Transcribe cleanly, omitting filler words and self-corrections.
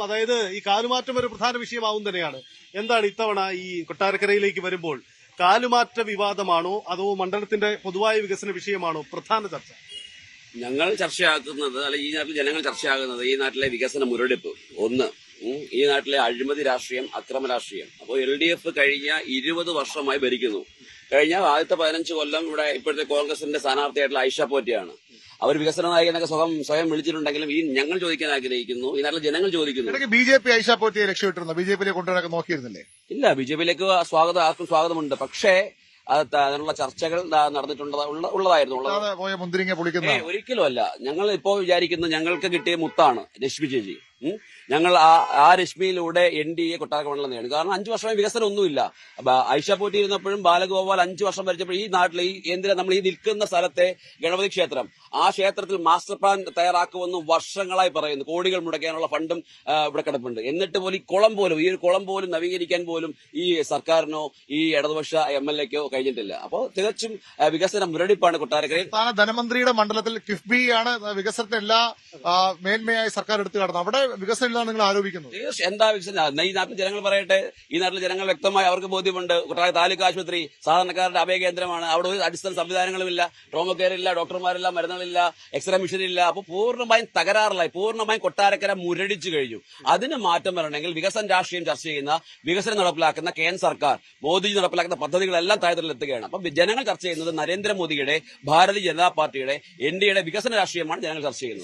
അതായത് ഈ കാലുമാറ്റം ഒരു പ്രധാന വിഷയമാവും തന്നെയാണ്. എന്താണ് ഇത്തവണ ഈ കൊട്ടാരക്കരയിലേക്ക് വരുമ്പോൾ കാലുമാറ്റ വിവാദമാണോ അതോ മണ്ഡലത്തിന്റെ പൊതുവായ വികസന വിഷയമാണോ പ്രധാന ചർച്ച? ഞങ്ങൾ ചർച്ചയാക്കുന്നത്, അല്ലെ ഈ നാട്ടിൽ ജനങ്ങൾ ചർച്ചയാകുന്നത് ഈ നാട്ടിലെ വികസന മുരടിപ്പ് ഒന്ന്, ഈ നാട്ടിലെ അഴിമതി രാഷ്ട്രീയം, അക്രമ രാഷ്ട്രീയം. അപ്പോൾ LDF കഴിഞ്ഞ 20 വർഷമായി ഭരിക്കുന്നു. കഴിഞ്ഞ ആദ്യത്തെ 15 കൊല്ലം ഇവിടെ ഇപ്പോഴത്തെ കോൺഗ്രസിന്റെ സ്ഥാനാർത്ഥിയായിട്ടുള്ള ഐഷ പോറ്റിയാണ്. അവർ വികസന നായകനൊക്കെ സ്വയം വിളിച്ചിട്ടുണ്ടെങ്കിലും ഈ ഞങ്ങൾ ചോദിക്കാൻ ആഗ്രഹിക്കുന്നു, ഈ നാട്ടിലെ ജനങ്ങൾ ചോദിക്കുന്നു. BJP ഐഷ പോറ്റിയെ ലക്ഷ്യമിട്ടിരുന്നു, BJPയിലേക്ക് കൊണ്ടുവരാൻ നോക്കിയിരുന്നില്ലേ? ഇല്ല, BJPയിലേക്ക് ആർക്കും സ്വാഗതമുണ്ട്. പക്ഷേ അതിനുള്ള ചർച്ചകൾ ഉള്ളതായിരുന്നു. ഒരിക്കലും അല്ല. ഞങ്ങൾ ഇപ്പോ വിചാരിക്കുന്നത് ഞങ്ങൾക്ക് കിട്ടിയ മുത്താണ് രശ്മി ചേച്ചി. ഞങ്ങൾ ആ രശ്മിയിലൂടെ NDA കൊട്ടാരക്കര മണ്ഡലം നേടും. കാരണം 5 വർഷമായി വികസനം ഒന്നുമില്ല. ഐഷ പോറ്റി ഇരുന്നപ്പോഴും ബാലഗോപാൽ 5 വർഷം ഭരിച്ചപ്പോൾ ഈ നാട്ടിലെ നമ്മൾ ഈ നിൽക്കുന്ന സ്ഥലത്തെ ഗണപതി ക്ഷേത്രം, ആ ക്ഷേത്രത്തിൽ മാസ്റ്റർ പ്ലാൻ തയ്യാറാക്കുമെന്ന് വർഷങ്ങളായി പറയുന്നു. കോടികൾ മുടക്കാനുള്ള ഫണ്ടും ഇവിടെ കിടപ്പുണ്ട്. എന്നിട്ട് പോലും ഈ ഒരു കുളം പോലും നവീകരിക്കാൻ പോലും ഈ സർക്കാരിനോ ഈ ഇടതുപക്ഷ MLAക്കോ കഴിഞ്ഞിട്ടില്ല. അപ്പോൾ തികച്ചും വികസന മുരടിപ്പാണ് കൊട്ടാരക്കരയിൽ. ധനമന്ത്രിയുടെ മണ്ഡലത്തിൽ കിഫ്ബിയാണ് വികസനത്തിന് എല്ലാ മേന്മയായി സർക്കാർ എടുത്തു കാണുന്നത്. അവിടെ വികസനം ഇല്ലാന്ന് നിങ്ങൾ ആരോപിക്കുന്നു. എന്താ വികസനം? ഈ നാട്ടിൽ ജനങ്ങൾ പറയട്ടെ. ഈ നാട്ടിലെ ജനങ്ങൾ വ്യക്തമായി അവർക്ക് ബോധ്യമുണ്ട്. കൊട്ടാരക്കര താലൂക്ക് ആശുപത്രി സാധാരണക്കാരുടെ അഭയകേന്ദ്രമാണ്. അവിടെ ഒരു അടിസ്ഥാന സംവിധാനങ്ങളുമില്ല, ട്രോമ കെയർ ഇല്ല, ഡോക്ടർമാരില്ല, മരുന്നുകളില്ല, എക്സ്റേ മെഷീൻ ഇല്ല. അപ്പോൾ പൂർണ്ണമായും തകരാറിലായി, പൂർണ്ണമായും കൊട്ടാരക്കര മുരടിച്ചു കഴിഞ്ഞു. അതിന് മാറ്റം വരണമെങ്കിൽ വികസന രാഷ്ട്രീയം ചർച്ച ചെയ്യുന്ന, വികസനം നടപ്പിലാക്കുന്ന കേന്ദ്ര സർക്കാർ, മോദിജി നടപ്പിലാക്കുന്ന പദ്ധതികളെല്ലാം താഴെത്തട്ടിലെത്തുകയാണ്. അപ്പം ജനങ്ങൾ ചർച്ച ചെയ്യുന്നത് നരേന്ദ്രമോദിയുടെ, ഭാരതീയ ജനതാ പാർട്ടിയുടെ, NDAയുടെ വികസന രാഷ്ട്രീയമാണ് ജനങ്ങൾ ചർച്ച ചെയ്യുന്നത്.